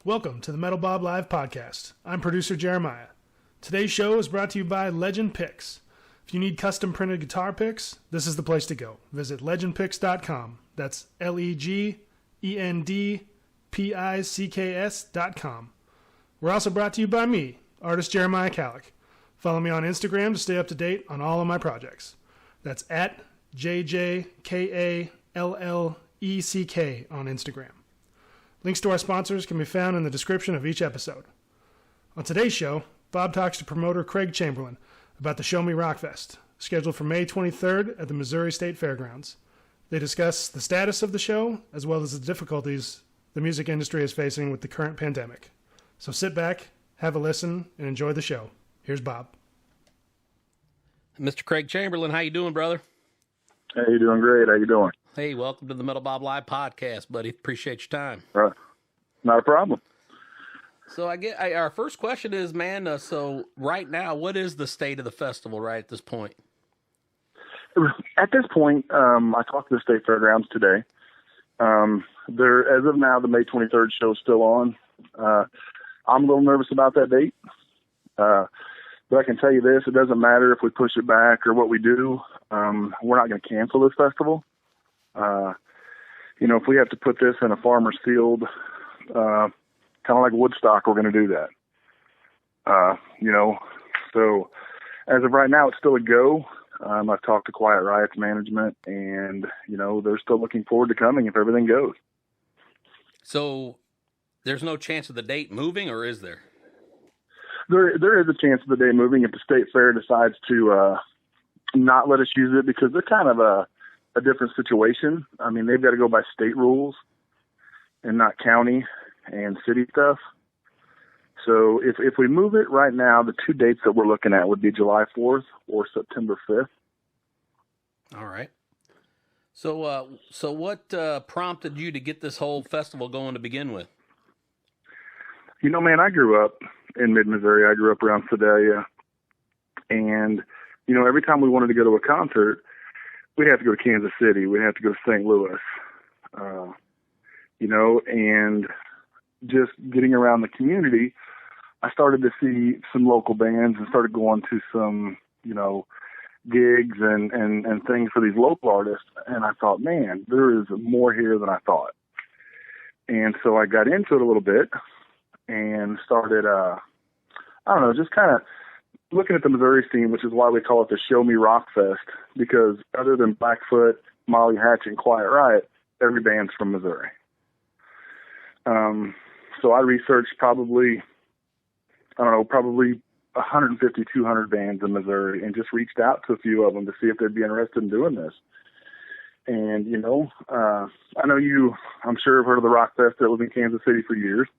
Welcome to the Metal Bob Live podcast. I'm producer Jeremiah. Today's show is brought to you by Legend Picks. If you need custom printed guitar picks, this is the place to go. Visit legendpicks.com. That's LEGENDPICKS.com. We're also brought to you by me, artist Jeremiah Kalleck. Follow me on Instagram to stay up to date on all of my projects. That's at JJKALLECK on Instagram. Links to our sponsors can be found in the description of each episode. On today's show, Bob talks to promoter Craig Chamberlain about the Show Me Rockfest, scheduled for May 23rd at the Missouri State Fairgrounds. They discuss the status of the show, as well as the difficulties the music industry is facing with the current pandemic. So sit back, have a listen, and enjoy the show. Here's Bob. Mr. Craig Chamberlain, how you doing, brother? Hey, you doing great. How you doing? Hey, welcome to the Metal Bob Live podcast, buddy. Appreciate your time. Not a problem. So our first question is, man, so right now, what is the state of the festival right at this point? At this point, I talked to the State Fairgrounds today. As of now, the May 23rd show is still on. I'm a little nervous about that date. But I can tell you this, it doesn't matter if we push it back or what we do. We're not going to cancel this festival. If we have to put this in a farmer's field, kind of like Woodstock, we're going to do that. So as of right now, it's still a go. I've talked to Quiet Riot's management, and, they're still looking forward to coming if everything goes. So there's no chance of the date moving, or is there? There is a chance of the day moving if the State Fair decides to not let us use it, because they're kind of a different situation. I mean, they've got to go by state rules and not county and city stuff. So if we move it right now, the two dates that we're looking at would be July 4th or September 5th. All right. So what prompted you to get this whole festival going to begin with? Man, I grew up in mid-Missouri. I grew up around Sedalia. And, every time we wanted to go to a concert, we'd have to go to Kansas City. We'd have to go to St. Louis. And just getting around the community, I started to see some local bands and started going to some, gigs and things for these local artists. And I thought, man, there is more here than I thought. And so I got into it a little bit and started, just kind of looking at the Missouri scene, which is why we call it the Show Me Rockfest, because other than Blackfoot, Molly Hatch, and Quiet Riot, every band's from Missouri. So I researched probably 150, 200 bands in Missouri and just reached out to a few of them to see if they'd be interested in doing this. And, I know I'm sure have heard of the Rockfest that was in Kansas City for years.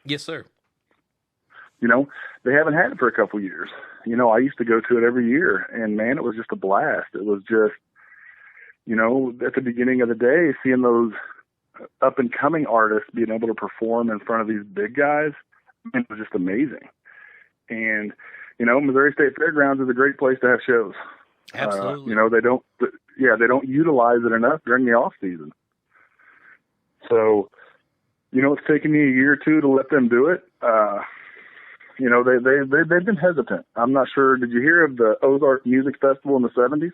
Yes, sir. They haven't had it for a couple years. I used to go to it every year, and, man, it was just a blast. It was just, at the beginning of the day, seeing those up-and-coming artists being able to perform in front of these big guys, it was just amazing. And, Missouri State Fairgrounds is a great place to have shows. Absolutely. They don't utilize it enough during the off season. So, it's taken me a year or two to let them do it. They've been hesitant. I'm not sure. Did you hear of the Ozark Music Festival in the 70s?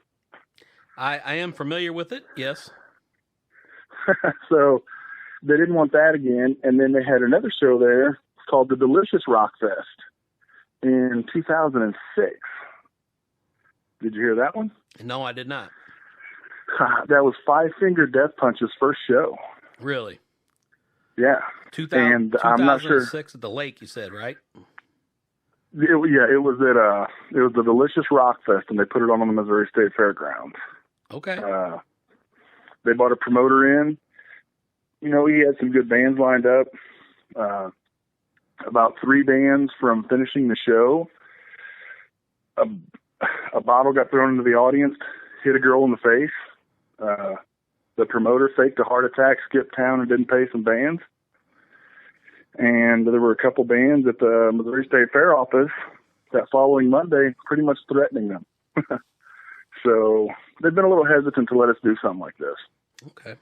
I am familiar with it. Yes. So they didn't want that again. And then they had another show there called the Delicious Rockfest in 2006. Did you hear that one? No, I did not. That was Five Finger Death Punch's first show. Really? Yeah. 2006 I'm not sure. At the lake, you said, right? It was the Delicious Rockfest, and they put it on the Missouri State Fairgrounds. Okay. They brought a promoter in. He had some good bands lined up. About 3 bands from finishing the show. A bottle got thrown into the audience, hit a girl in the face. The promoter faked a heart attack, skipped town, and didn't pay some bands. And there were a couple bands at the Missouri State Fair office that following Monday pretty much threatening them. So they've been a little hesitant to let us do something like this. Okay.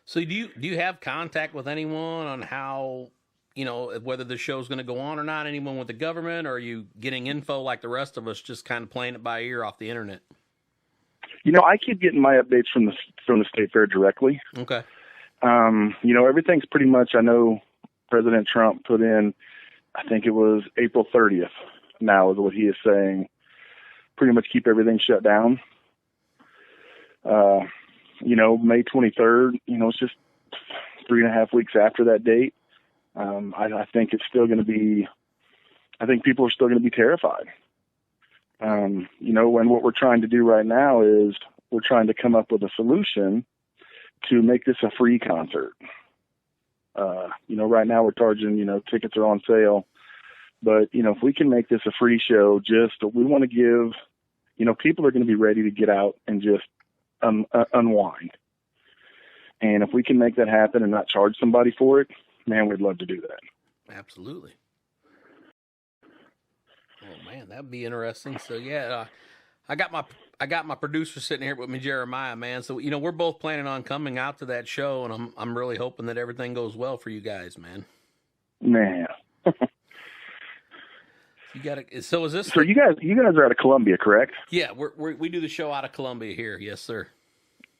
So do you have contact with anyone on how, whether the show's going to go on or not? Anyone with the government, or are you getting info like the rest of us, just kind of playing it by ear off the internet? I keep getting my updates from the state fair directly. Okay. Everything's pretty much, I know President Trump put in, I think it was April 30th now is what he is saying, pretty much keep everything shut down. May 23rd, it's just 3.5 weeks after that date. I think it's still going to be, I think people are still going to be terrified. And what we're trying to do right now is we're trying to come up with a solution to make this a free concert. Right now we're charging, tickets are on sale, but, if we can make this a free show, we want to give, people are going to be ready to get out and just unwind. And if we can make that happen and not charge somebody for it, man, we'd love to do that. Absolutely. Oh man, that'd be interesting. So yeah, I got my producer sitting here with me, Jeremiah, man. So we're both planning on coming out to that show, and I'm really hoping that everything goes well for you guys, man. Man. You got to. So is this? So you guys are out of Columbia, correct? Yeah, we do the show out of Columbia here. Yes, sir.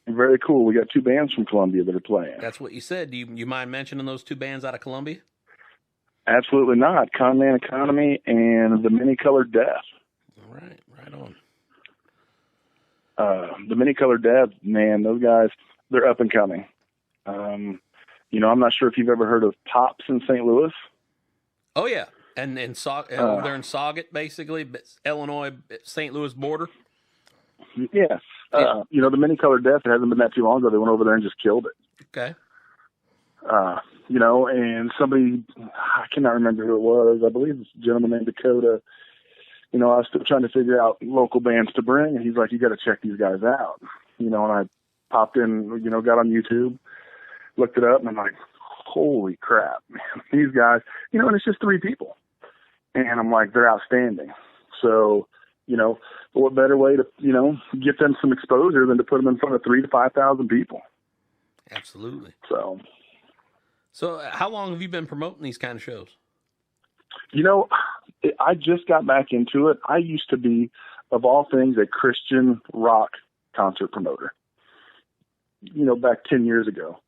Very cool. We got 2 bands from Columbia that are playing. That's what you said. Do you mind mentioning those 2 bands out of Columbia? Absolutely not. Conman Economy and the Many Colored Death. All right, right on. The Many Colored Death, man, those guys, they're up and coming. I'm not sure if you've ever heard of Pops in St. Louis. Oh yeah, and over there in Sauget, basically, Illinois, St. Louis border. Yes. The Many Colored Death, it hasn't been that too long ago. They went over there and just killed it. Okay. And somebody, I cannot remember who it was. I believe it's a gentleman named Dakota. I was still trying to figure out local bands to bring, and he's like, you got to check these guys out. And I popped in, got on YouTube, looked it up, and I'm like, holy crap, man. These guys, and it's just 3 people. And I'm like, they're outstanding. So, what better way to, get them some exposure than to put them in front of 3,000 to 5,000 people? Absolutely. So how long have you been promoting these kind of shows? I just got back into it. I used to be, of all things, a Christian rock concert promoter, back 10 years ago.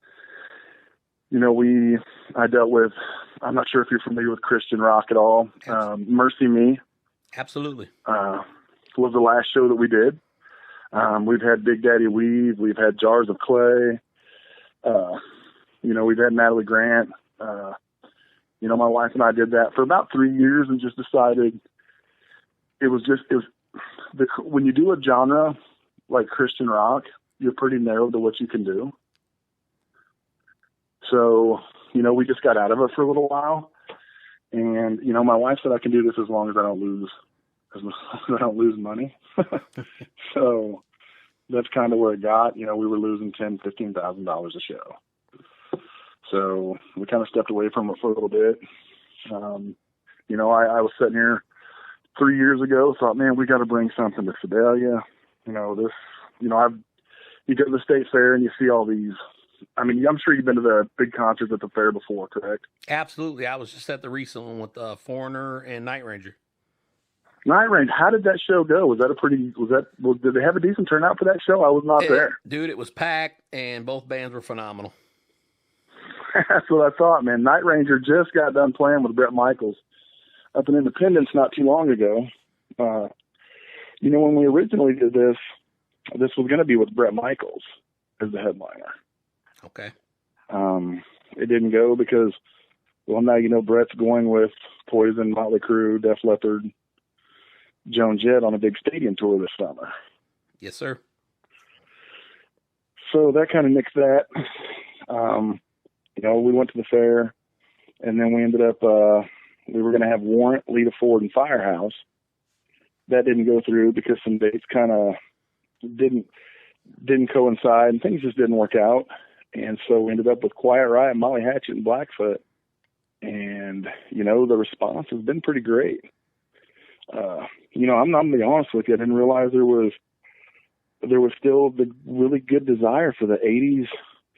I dealt with, I'm not sure if you're familiar with Christian rock at all. Mercy Me. Absolutely. Was the last show that we did. We've had Big Daddy Weave. We've had Jars of Clay. We've had Natalie Grant. My wife and I did that for about 3 years and just decided when you do a genre like Christian rock, you're pretty narrow to what you can do. So, we just got out of it for a little while. And, my wife said I can do this as long as I don't lose money. So that's kind of where it got. We were losing $10,000, $15,000 a show. So we kind of stepped away from it for a little bit. I was sitting here 3 years ago, thought, man, we got to bring something to Sedalia. You go to the state fair and you see all these. I mean, I'm sure you've been to the big concerts at the fair before, correct? Absolutely. I was just at the recent one with Foreigner and Night Ranger. Night Ranger, how did that show go? Did they have a decent turnout for that show? I was not there. Dude, it was packed, and both bands were phenomenal. That's what I thought, man. Night Ranger just got done playing with Bret Michaels up in Independence not too long ago. When we originally did this was going to be with Bret Michaels as the headliner. Okay. It didn't go because, well, now Bret's going with Poison, Motley Crue, Def Leppard, Joan Jett on a big stadium tour this summer. Yes, sir. So that kind of nixed that. We went to the fair, and then we ended up, we were going to have Warrant, Lita Ford, and Firehouse. That didn't go through because some dates kind of didn't coincide, and things just didn't work out. And so we ended up with Quiet Riot, Molly Hatchet, and Blackfoot. And, the response has been pretty great. I'm going to be honest with you. I didn't realize there was still the really good desire for the 80s,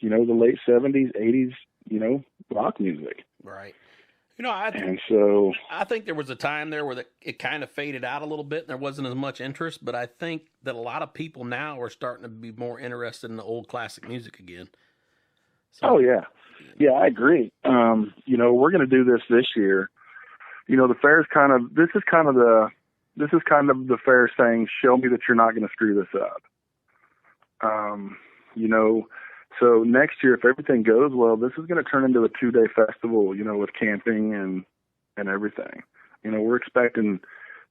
the late 70s, 80s, rock music. Right. I think there was a time there where it kind of faded out a little bit and there wasn't as much interest, but I think that a lot of people now are starting to be more interested in the old classic music again. So, oh, yeah. Yeah, I agree. We're going to do this year. The fair is this is kind of the fair saying, show me that you're not going to screw this up. So next year, if everything goes well, this is going to turn into a 2-day festival, with camping and everything. We're expecting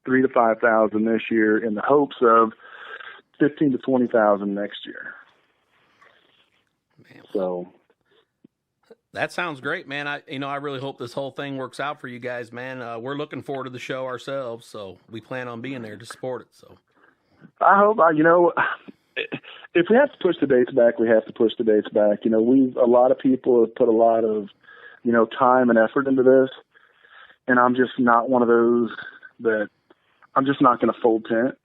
3,000 to 5,000 this year in the hopes of 15,000 to 20,000 next year. Man. So that sounds great, man. I really hope this whole thing works out for you guys, man. We're looking forward to the show ourselves, so we plan on being there to support it. So I hope, if we have to push the dates back, we have to push the dates back. A lot of people have put a lot of, time and effort into this, and I'm just not one of those that I'm just not going to fold tent.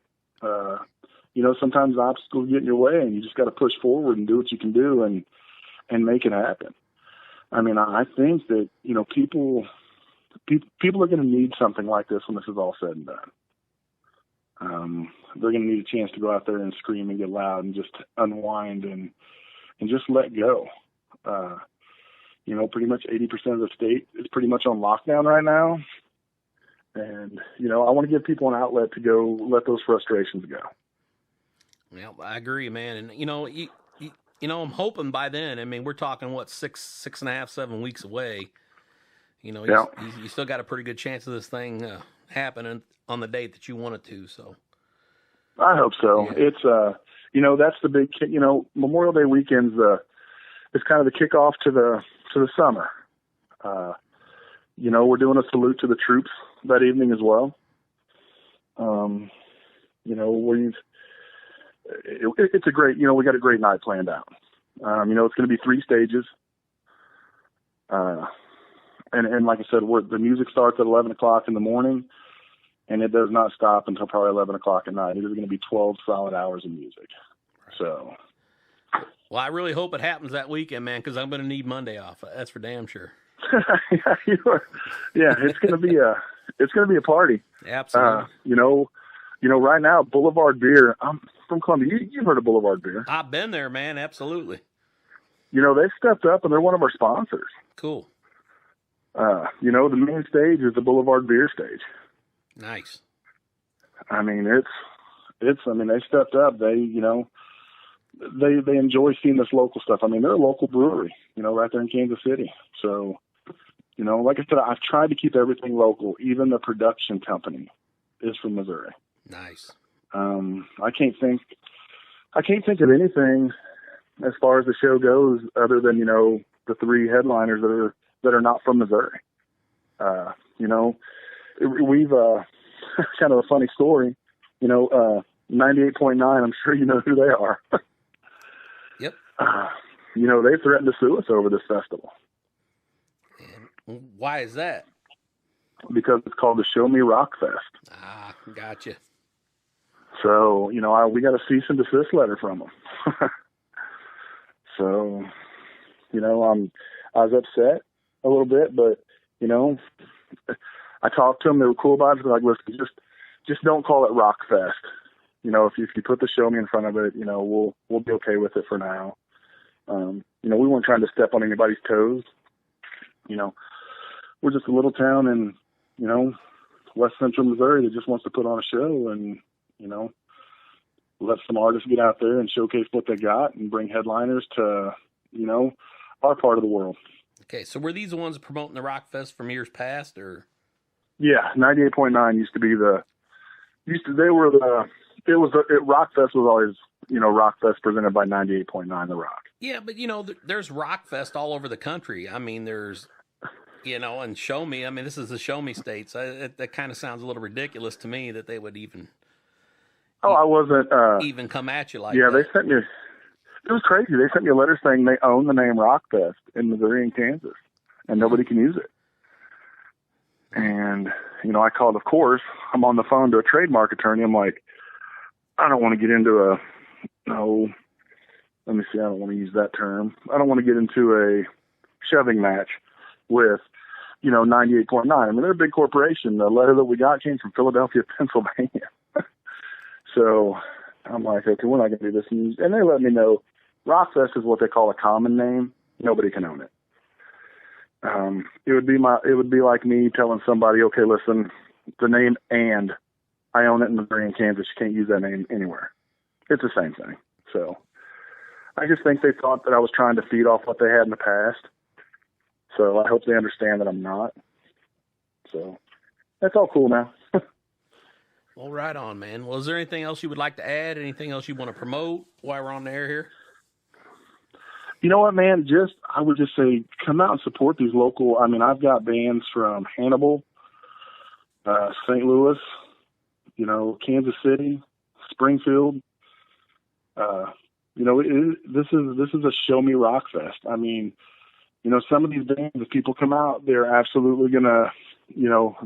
Sometimes obstacles get in your way, and you just got to push forward and do what you can do and make it happen. I mean, I think that, people are going to need something like this when this is all said and done. They're going to need a chance to go out there and scream and get loud and just unwind and just let go. Pretty much 80% of the state is pretty much on lockdown right now. And, I want to give people an outlet to go let those frustrations go. Well, I agree, man. And, I'm hoping by then, I mean, we're talking, 6.5, 7 weeks away. You still got a pretty good chance of this thing happening on the date that you want it to. So I hope so. Yeah. It's, that's the big, Memorial Day weekend's it's kind of the kickoff to the summer. We're doing a salute to the troops that evening as well. It's a great, we got a great night planned out. It's going to be 3 stages. And like I said, the music starts at 11 o'clock in the morning, and it does not stop until probably 11 o'clock at night. It is going to be 12 solid hours of music. So. Well, I really hope it happens that weekend, man, because I'm going to need Monday off. That's for damn sure. Yeah, it's going to be a party. Absolutely. Right now, Boulevard Beer. I'm from Columbia. You've heard of Boulevard Beer? I've been there, man. Absolutely. They've stepped up and they're one of our sponsors. Cool. The main stage is the Boulevard Beer stage. Nice. I mean, they stepped up. They enjoy seeing this local stuff. I mean, they're a local brewery, right there in Kansas City. So, like I said, I've tried to keep everything local. Even the production company is from Missouri. Nice. I can't think of anything as far as the show goes other than, the 3 headliners that are not from Missouri. We've, kind of a funny story, 98.9, I'm sure you know who they are. Yep. They threatened to sue us over this festival. And why is that? Because it's called the Show Me Rockfest. Ah, gotcha. So, we got a cease and desist letter from them. So, I was upset a little bit, but, I talked to them. They were cool about it. They're like, listen, just don't call it Rockfest. If you put the Show Me in front of it, we'll be okay with it for now. We weren't trying to step on anybody's toes. We're just a little town in, West Central Missouri that just wants to put on a show and, let some artists get out there and showcase what they got and bring headliners to, our part of the world. Okay, so were these the ones promoting the Rockfest from years past, or? Yeah, 98.9 Rockfest was always, Rockfest presented by 98.9 The Rock. Yeah, but there's Rockfest all over the country. I mean, there's, and Show Me. I mean, this is the Show Me states. That kind of sounds a little ridiculous to me that they would even. Oh, I wasn't even come at you like that. Yeah, they sent me. It was crazy. They sent me a letter saying they own the name Rockfest in Missouri and Kansas, and nobody can use it. And I called. Of course, I'm on the phone to a trademark attorney. I'm like, I don't want to get into let me see, I don't want to use that term. I don't want to get into a shoving match with, 98.9. I mean, they're a big corporation. The letter that we got came from Philadelphia, Pennsylvania. So I'm like, okay, we're not going to do this. And they let me know Rockfest is what they call a common name. Nobody can own it. It would be like me telling somebody, okay, listen, the name and I own it in Missouri and Kansas. You can't use that name anywhere. It's the same thing. So I just think they thought that I was trying to feed off what they had in the past. So I hope they understand that I'm not. So that's all cool now. Well, right on, man. Well, is there anything else you would like to add? Anything else you want to promote while we're on the air here? You know what, man? I would just say come out and support these local. I mean, I've got bands from Hannibal, St. Louis, Kansas City, Springfield. This is a Show Me Rockfest. I mean, some of these bands, if people come out, they're absolutely going to,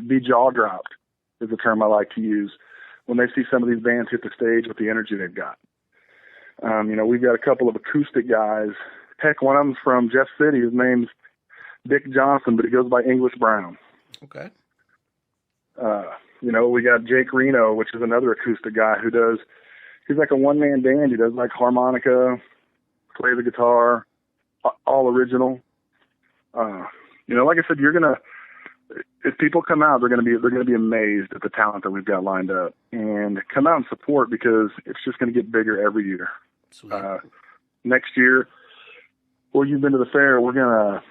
be jaw dropped is the term I like to use when they see some of these bands hit the stage with the energy they've got. We've got a couple of acoustic guys. Heck, one of them's from Jeff City. His name's Dick Johnson, but he goes by English Brown. Okay. We got Jake Reno, which is another acoustic guy he's like a one-man band. He does like harmonica, play the guitar, all original. Like I said, if people come out, they're going to be amazed at the talent that we've got lined up, and come out and support because it's just going to get bigger every year. Sweet. Next year, well, you've been to the fair. We're going to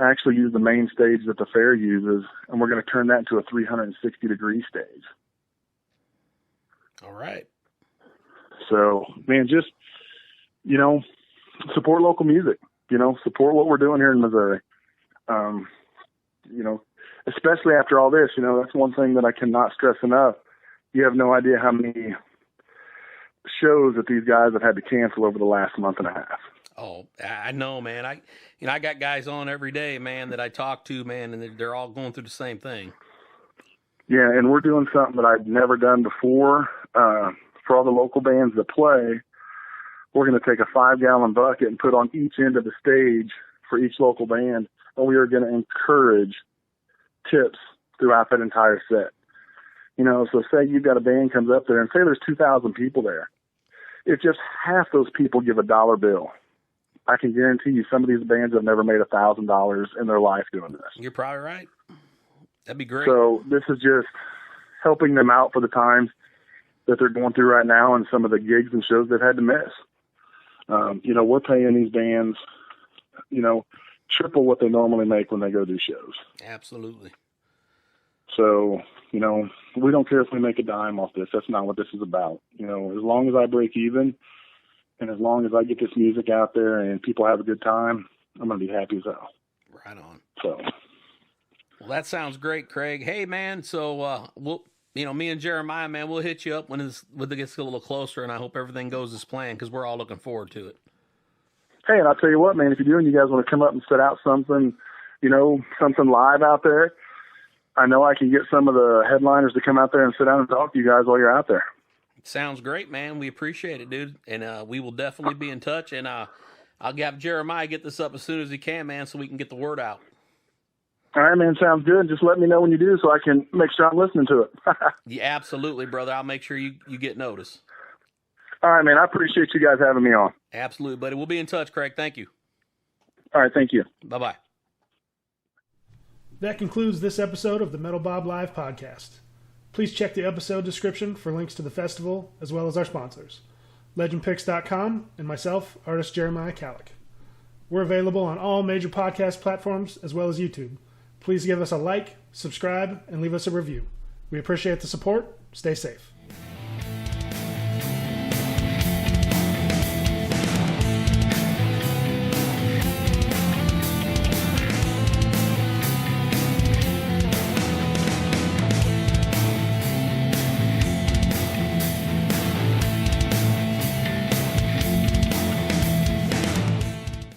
actually use the main stage that the fair uses, and we're going to turn that into a 360-degree stage. All right. So, man, just, support local music, support what we're doing here in Missouri. Especially after all this, that's one thing that I cannot stress enough. You have no idea how many shows that these guys have had to cancel over the last month and a half. Oh, I know, man. I got guys on every day, man, that I talk to, man, and they're all going through the same thing. Yeah, and we're doing something that I've never done before. For all the local bands that play, we're going to take a 5-gallon bucket and put on each end of the stage for each local band, and we are going to encourage tips throughout that entire set. So say you've got a band comes up there, and say there's 2,000 people there. If just half those people give $1 bill, I can guarantee you some of these bands have never made $1,000 in their life doing this. You're probably right. That'd be great. So this is just helping them out for the times that they're going through right now and some of the gigs and shows they've had to miss. We're paying these bands, triple what they normally make when they go do shows. Absolutely. So, we don't care if we make a dime off this. That's not what this is about. As long as I break even and as long as I get this music out there and people have a good time, I'm going to be happy as hell. Right on. So. Well, that sounds great, Craig. Hey, man, so me and Jeremiah, man, we'll hit you up when it gets a little closer, and I hope everything goes as planned because we're all looking forward to it. Hey, and I'll tell you what, man, if you do and you guys want to come up and set out something, something live out there, I know I can get some of the headliners to come out there and sit down and talk to you guys while you're out there. Sounds great, man. We appreciate it, dude. And we will definitely be in touch. And I'll have Jeremiah get this up as soon as he can, man, so we can get the word out. All right, man. Sounds good. Just let me know when you do so I can make sure I'm listening to it. Yeah, absolutely, brother. I'll make sure you get notice. All right, man. I appreciate you guys having me on. Absolutely, buddy. We'll be in touch, Craig. Thank you. All right. Thank you. Bye-bye. That concludes this episode of the Metal Bob Live podcast. Please check the episode description for links to the festival as well as our sponsors, legendpicks.com and myself, artist Jeremiah Kalleck. We're available on all major podcast platforms as well as YouTube. Please give us a like, subscribe, and leave us a review. We appreciate the support. Stay safe.